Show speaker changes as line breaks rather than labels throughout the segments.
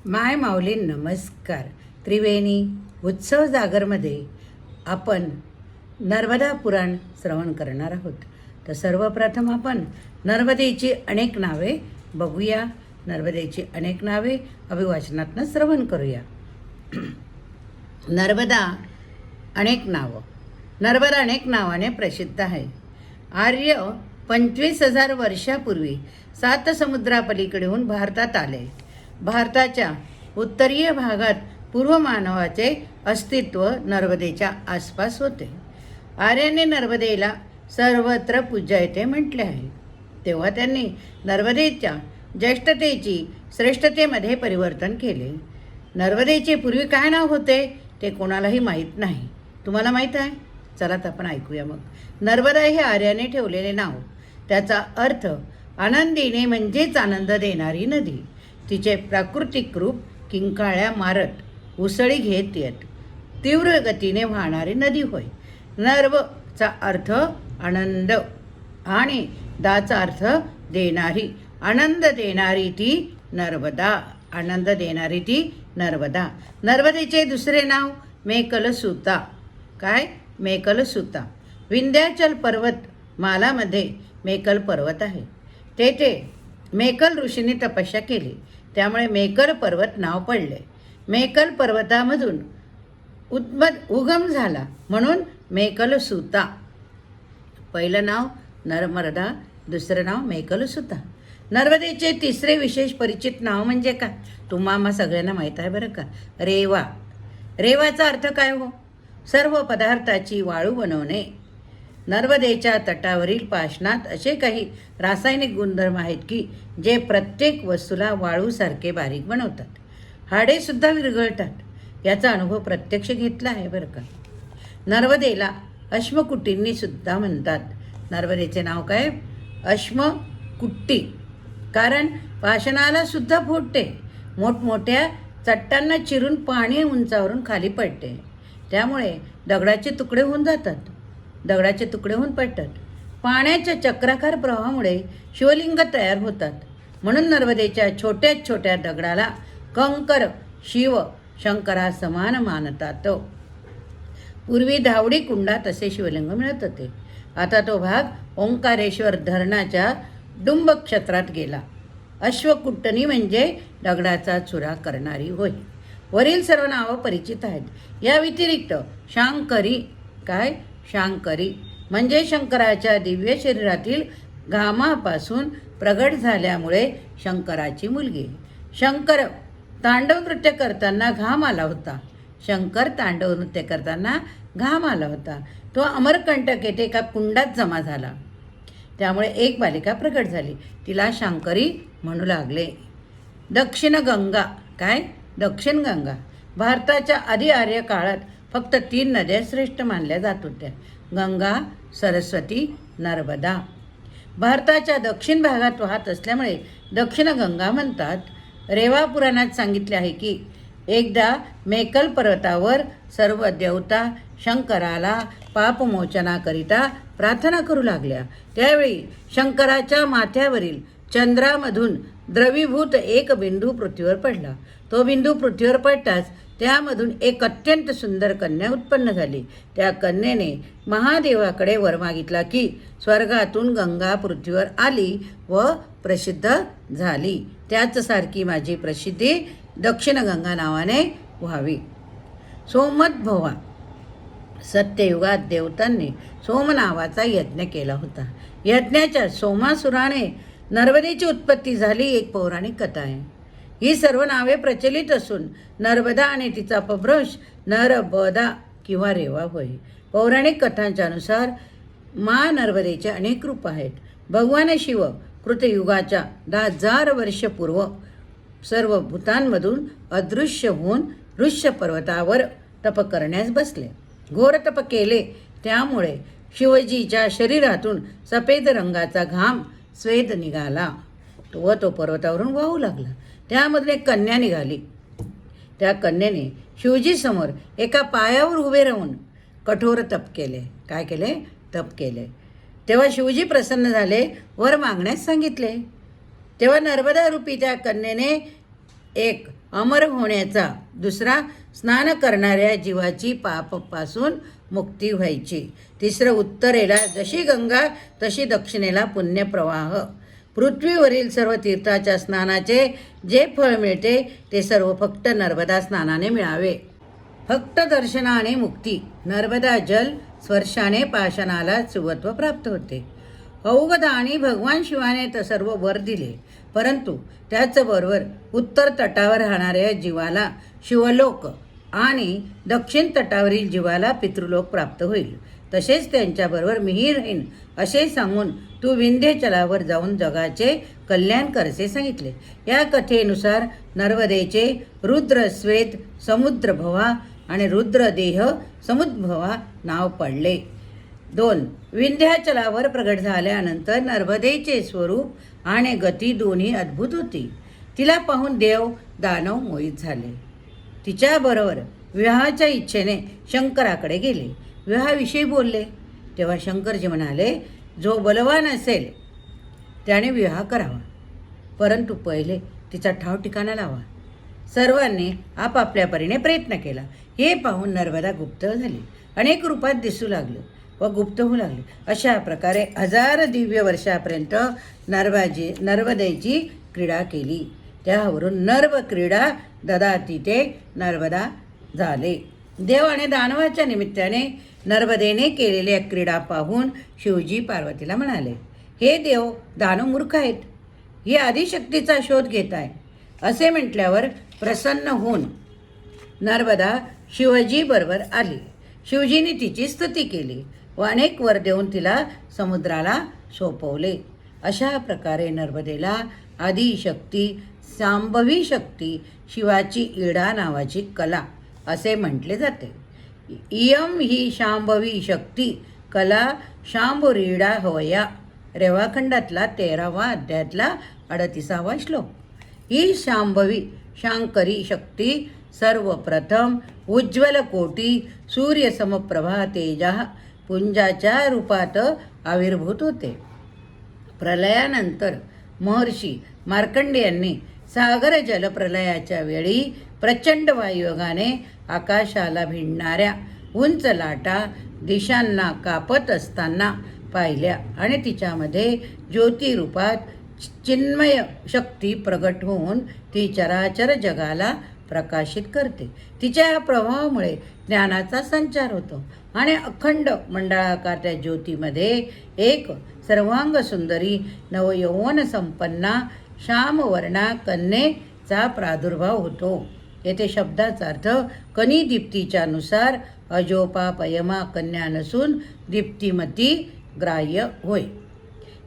माय माऊली नमस्कार. त्रिवेणी उत्सव जागरमध्ये आपण नर्मदा पुराण श्रवण करणार आहोत. तर सर्वप्रथम आपण नर्मदेची अनेक नावे बघूया. नर्मदेची अनेक नावे अभिवाचनातनं श्रवण करूया. नर्मदा अनेक नावाने प्रसिद्ध आहे. आर्य 25,000 वर्षापूर्वी 7 समुद्रापलीकडून भारतात आले. भारताच्या उत्तरीय भागात पूर्व मानवाचे अस्तित्व नर्मदेच्या आसपास होते. आर्याने नर्मदेला सर्वत्र पूज्यते म्हटले आहे. तेव्हा त्यांनी नर्मदेच्या ज्येष्ठतेची श्रेष्ठतेमध्ये परिवर्तन केले. नर्मदेचे पूर्वी काय नाव होते ते कोणालाही माहीत नाही. तुम्हाला माहीत आहे? चला तर आपण ऐकूया मग. नर्मदा हे आर्याने ठेवलेले नाव. त्याचा अर्थ आनंदीने म्हणजेच आनंद देणारी नदी. तिचे प्राकृतिक रूप किंकाळ्या मारत उसळी घेत येत तीव्र गतीने वाहणारी नदी होय. नर्वचा अर्थ आनंद आणि दाचा अर्थ देणारी. आनंद देणारी ती नर्मदा. नर्मदेचे दुसरे नाव मेकलसुता. काय? मेकलसुता. विंध्याचल पर्वत मालामध्ये मेकल पर्वत आहे. तेथे मेकल ऋषींनी तपस्या केली, त्यामुळे मेकल पर्वत नाव पडले. मेकल पर्वतामधून उगम झाला म्हणून मेकलसुता. पहिलं नाव नर्मदा, दुसरं नाव मेकलसुता. नर्मदेचे तिसरे विशेष परिचित नाव म्हणजे काय? तुम्हाला सगळ्यांना माहीत आहे बरं का. रेवा. रेवाचा अर्थ काय हो? सर्व पदार्थाची वाळू बनवणे. नर्मदेच्या तटावरील पाषाणात असे काही रासायनिक गुणधर्म आहेत की जे प्रत्येक वस्तूला वाळूसारखे बारीक बनवतात. हाडेसुद्धा विरघळतात. याचा अनुभव प्रत्यक्ष घेतला आहे बरं का. नर्मदेला अश्मकुटींनी सुद्धा म्हणतात. नर्मदेचे नाव काय? अश्मकुट्टी. कारण पाषाणाला सुद्धा फुटते. मोठमोठ्या चट्टांना चिरून पाणी उंचावरून खाली पडते. त्यामुळे दगडाचे तुकडे होऊन पडतात. पाण्याच्या चक्राकार प्रवाहामुळे शिवलिंग तयार होतात. म्हणून नर्मदेच्या छोट्या छोट्या दगडाला कंकर शिव शंकरा समान मानतात. पूर्वी धावडी कुंडात असे शिवलिंग मिळत होते. आता तो भाग ओंकारेश्वर धरणाच्या डुंबक्षेत्रात गेला. अश्वकुट्टणी म्हणजे दगडाचा चुरा करणारी होय. वरील सर्व नावं परिचित आहेत. या व्यतिरिक्त शांकरी. काय? शांकरी म्हणजे शंकराच्या दिव्य शरीरातील घामापासून प्रगट झाल्यामुळे शंकराची मुलगी. शंकर तांडव नृत्य करताना घाम आला होता. तो अमरकंटक येथे एका कुंडात जमा झाला. त्यामुळे एक बालिका प्रगट झाली. तिला शांकरी म्हणू लागले. दक्षिण गंगा. काय? दक्षिण गंगा. भारताच्या आधी आर्य काळात फक्त 3 नद्या श्रेष्ठ मानल्या जात होत्या. गंगा, सरस्वती, नर्मदा. भारताच्या दक्षिण भागात वाहत असल्यामुळे दक्षिण गंगा म्हणतात. रेवा पुराणात सांगितले आहे की एकदा मेकल पर्वतावर सर्व देवता शंकराला पापमोचनाकरिता प्रार्थना करू लागल्या. त्यावेळी शंकराच्या माथ्यावरील चंद्रामधून द्रवीभूत एक बिंदू पृथ्वीवर पडला. तो बिंदू पृथ्वीवर पडताच त्यामधून एक अत्यंत सुंदर कन्या उत्पन्न झाली. त्या कन्येने महादेवाकडे वर मागितला की स्वर्गातून गंगा पृथ्वीवर आली व प्रसिद्ध झाली. त्याच सारखी माझी प्रसिद्धी दक्षिण गंगा नावाने व्हावी. सोमोद्भवा. सत्ययुगात देवतांनी सोम नावाचा यज्ञ केला होता. यज्ञाच्या सोमासुराने नर्मदेची उत्पत्ती झाली एक पौराणिक कथा आहे. ही सर्व नावे प्रचलित असून नर्मदा आणि तिचा अपभ्रंश नरबदा किंवा रेवा होय. पौराणिक कथांच्या अनुसार नर्मदेचे अनेक रूप आहेत. भगवान शिव कृतयुगाच्या 10,000 वर्षपूर्व सर्व भूतांमधून अदृश्य होऊन ऋष्य पर्वतावर तप करण्यास बसले. घोर तप केले. त्यामुळे शिवजीच्या शरीरातून सफेद रंगाचा घाम स्वेद निघाला व तो पर्वतावरून वाहू लागला. त्यामधून एक कन्या निघाली. त्या कन्येने शिवजी समोर एका पायावर उभे राहून कठोर तप केले. काय केले? तप केले. तेव्हा शिवजी प्रसन्न झाले. वर मागण्यास सांगितले. तेव्हा नर्मदा रूपी त्या कन्येने एक अमर होण्याचा, दुसरा स्नान करणाऱ्या जीवाची पापापासून मुक्ती व्हायची, तिसरं उत्तरेला जशी गंगा तशी दक्षिणेला पुण्यप्रवाह. पृथ्वीवरील सर्व तीर्थाच्या स्नानाचे जे फळ मिळते ते सर्व फक्त नर्मदा स्नानाने मिळावे. फक्त दर्शनाने मुक्ती. नर्मदा जल स्पर्शाने पाषाणाला शिवत्व प्राप्त होते. अवघदानी भगवान शिवाने तर सर्व वर दिले, परंतु त्याचबरोबर उत्तर तटावर राहणाऱ्या जीवाला शिवलोक आणि दक्षिण तटावरील जीवाला पितृलोक प्राप्त होईल. तसेच त्यांच्याबरोबर मीही राहीन असे सांगून तू विंध्याचलावर जाऊन जगाचे कल्याण करसे सांगितले. या कथेनुसार नर्मदेचे रुद्रश्वेत समुद्रभवा आणि रुद्रदेह समुद्भवा नाव पडले. 2. विंध्याचलावर प्रगट झाल्यानंतर नर्मदेचे स्वरूप आणि गती दोन्ही अद्भुत होती. तिला पाहून देव दानव मोहित झाले. तिच्याबरोबर विवाहाच्या इच्छेने शंकराकडे गेले. विवाहाविषयी बोलले तेव्हा शंकरजी म्हणाले, जो बलवान असेल त्याने विवाह करावा, परंतु पहिले तिचा ठाव ठिकाणा लावा. सर्वांनी आपापल्या परीने प्रयत्न केला. हे पाहून नर्मदा गुप्त झाली, अनेक रूपात दिसू लागले व गुप्त होऊ लागले. अशा प्रकारे 1000 दिव्य वर्षापर्यंत नर्मदेची क्रीडा केली. त्यावरून नर्व क्रीडा ददाती ते नर्मदा झाले. देव आणि दानवाच्या निमित्ताने नर्मदेने केलेल्या क्रीडा पाहून शिवजी पार्वतीला म्हणाले, हे देव दानव मूर्ख आहेत, ही आदिशक्तीचा शोध घेत आहे. असे म्हटल्यावर प्रसन्न होऊन नर्मदा शिवजी बरोबर आली. शिवजीने तिची स्तुती केली व अनेक वर देऊन तिला समुद्राला सोपवले. अशा प्रकारे नर्मदेला आदिशक्ती, शांभवी शक्ती, शिवाची इडा नावाची कला असे म्हटले जाते. इयम ही शांभवी शक्ती कला शांभुरीडा हवया. रेवाखंडातला 13वा अध्यायातला 38वा श्लोक. ही शांभवी शांकरी शक्ती सर्वप्रथम उज्ज्वल कोटी सूर्यसमप्रभा तेजा पुंजाच्या रूपात आविर्भूत होते. प्रलयानंतर महर्षी मार्कंडेयांनी सागर जलप्रलयाच्या वेळी प्रचंड वायुयोगाने आकाशाला भिडणाऱ्या उंच लाटा दिशांना कापत असताना पाहिल्या आणि तिच्यामध्ये ज्योतिरूपात चिन्मय शक्ती प्रगट होऊन ती चराचर जगाला प्रकाशित करते. तिच्या प्रभावामुळे ज्ञानाचा संचार होतो आणि अखंड मंडळाकार त्या ज्योतीमध्ये एक सर्वांग सुंदरी नवयौवन संपन्ना श्यामवर्णा कन्येचा प्रादुर्भाव होतो. येथे शब्दाचा अर्थ कनी दीप्तीच्या नुसार अजोपा पयमा कन्या नसून दीप्तिमती ग्राह्य होय.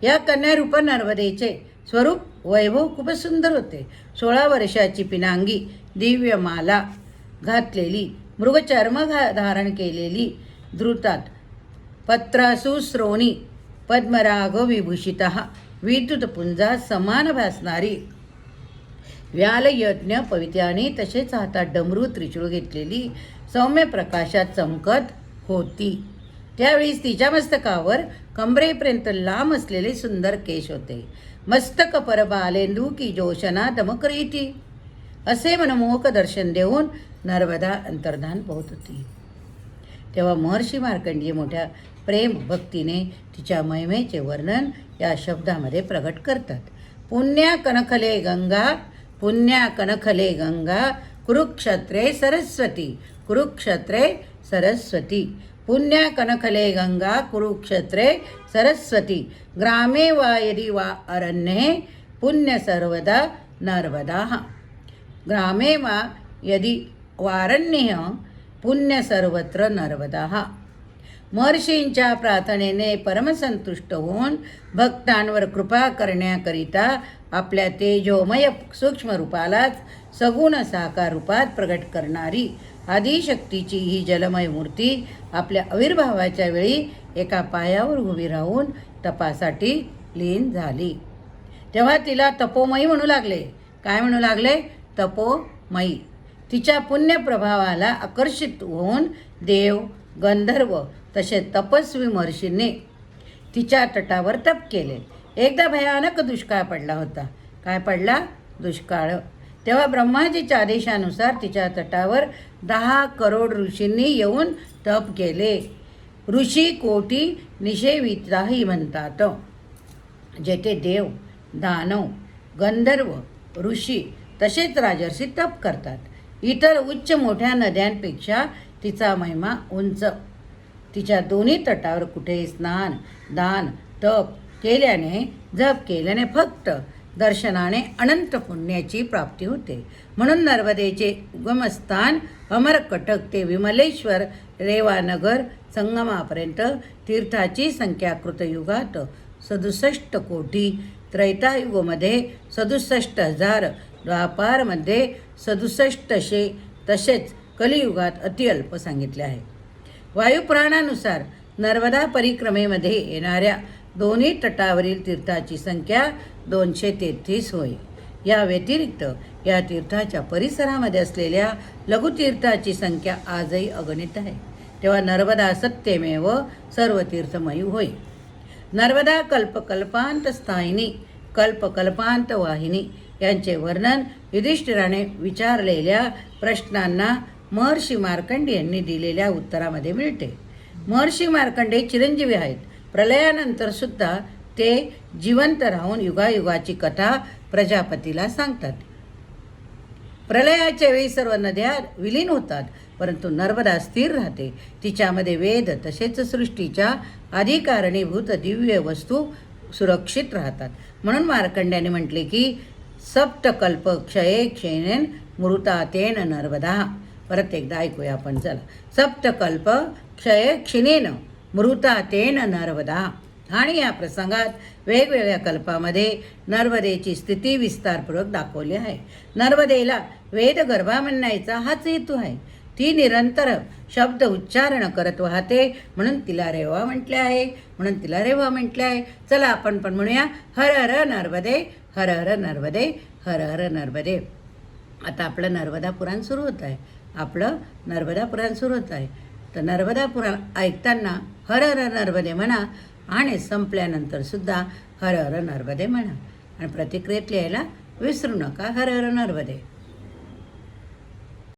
या कन्यारूप नर्मदेचे स्वरूप वैभव खूपच सुंदर होते. 16 वर्षाची पिनांगी, दिव्यमाला घातलेली, मृगचर्म धारण केलेली, धृतात पत्रासु श्रोणी पद्मराग विभूषिता, विद्युत पुंजा समान भासणारी, व्यालयज्ञ पवित्याने तसेच हातात डमरू त्रिशूळ घेतलेली सौम्य प्रकाशात चमकत होती. त्यावेळी तिच्या मस्तकावर कमरेपर्यंत लांब असलेले सुंदर केश होते. मस्तक परबालेंदू की जोशना दमकरीती असे मनमोहक दर्शन देऊन नर्मदा अंतर्धान पोहत होती. तेव्हा महर्षी मार्कंडेय मोठ्या प्रेम भक्तीने तिच्या महिमेचे वर्णन या शब्दामध्ये प्रकट करतात. पुण्या कनखले गंगा, पुण्या कनखले गंगा, कुरुक्षेत्रे सरस्वती, कुरुक्षेत्रे सरस्वती, पुण्या कनखले गंगा कुरुक्षेत्रे सरस्वती, ग्रामे वा यदि वा अरण्ये पुण्य सर्वदा नर्मदा, ग्रामे वा यदि वारण्य पुण्य सर्वत्र नर्मदा. महर्षींच्या प्रार्थनेने परमसंतुष्ट होऊन भक्तांवर कृपा करण्याकरिता आपल्या तेजोमय सूक्ष्म रूपालाच सगुण साकार रूपात प्रगट करणारी आदिशक्तीची ही जलमय मूर्ती आपल्या आविर्भावाच्या वेळी एका पायावर उभी राहून तपासाठी लीन झाली. तेव्हा तिला तपोमयी म्हणू लागले. काय म्हणू लागले? तपोमयी. तिच्या पुण्यप्रभावाला आकर्षित होऊन देव, गंधर्व तसे तपस्वी महर्षींनी तिच्या तटावर तप केले. एकदा भयानक दुष्काळ पडला होता. काय पडला? दुष्काळ. तेव्हा ब्रह्माजीच्या आदेशानुसार तिच्या तटावर 10 करोड ऋषींनी येऊन तप केले. ऋषी कोटी निषेविताही म्हणतात, जेथे देव, दानव, गंधर्व, ऋषी तसेच राजर्षी तप करतात. इतर उच्च मोठ्या नद्यांपेक्षा तिचा महिमा उंच. तिच्या दोन्ही तटावर कुठेही स्नान, दान, तप केल्याने, जप केल्याने फक्त दर्शनाने अनंत पुण्याची प्राप्ती होते. म्हणून नर्मदेचे उगमस्थान अमरकटक ते विमलेश्वर रेवानगर संगमापर्यंत तीर्थाची संख्या कृतयुगात 67 कोटी, त्रैतायुगमध्ये 67,000, द्वापारमध्ये 6700, तसेच कलियुगात अतिअल्प सांगितले आहे. वायुपुराणानुसार नर्मदा परिक्रमेमध्ये येणाऱ्या दोन्ही तटावरील तीर्थाची संख्या 233 होय. या व्यतिरिक्त या तीर्थाच्या परिसरामध्ये असलेल्या लघुतीर्थाची संख्या आजही अगणित आहे. तेव्हा नर्मदा सत्यमेव सर्व तीर्थमयी होय. नर्मदा कल्पकल्पांत स्थायिनी, कल्पकल्पांत वाहिनी यांचे वर्णन युधिष्ठिराने विचारलेल्या प्रश्नांना महर्षी मार्कंड यांनी दिलेल्या उत्तरामध्ये मिळते. महर्षी मार्कंडे चिरंजीवी आहेत. प्रलयानंतर सुद्धा ते जिवंत राहून युगायुगाची कथा प्रजापतीला सांगतात. प्रलयाच्या वेळी सर्व नद्या विलीन होतात, परंतु नर्मदा स्थिर राहते. तिच्यामध्ये वेद तसेच सृष्टीच्या आदिकारणीभूत दिव्य वस्तू सुरक्षित राहतात. म्हणून मार्कंड्याने म्हटले की सप्तकल्प क्षये क्षयेन मृतातेन नर्मदा. परत एकदा ऐकूया आपण, चला. सप्तकल्प क्षय क्षिणेन मृतातेन नर्मदा. आणि या प्रसंगात वेगवेगळ्या कल्पामध्ये नर्मदेची स्थिती विस्तारपूर्वक दाखवली आहे. नर्मदेला वेदगर्भा म्हणण्याचा हाच हेतू आहे. ती निरंतर शब्द उच्चारण करत वाहते, म्हणून तिला रेवा म्हटले आहे. चला आपण पण म्हणूया, हर हर नर्मदे, हर हर नर्मदे, हर हर नर्मदे. आता आपलं नर्मदा पुराण सुरू होत आहे. तर नर्मदा पुराण ऐकताना हर हर नर्मदे म्हणा आणि संपल्यानंतर सुद्धा हर हर नर्मदे म्हणा. आणि प्रतिक्रियेत लिहायला विसरू नका, हर हर नर्मदे.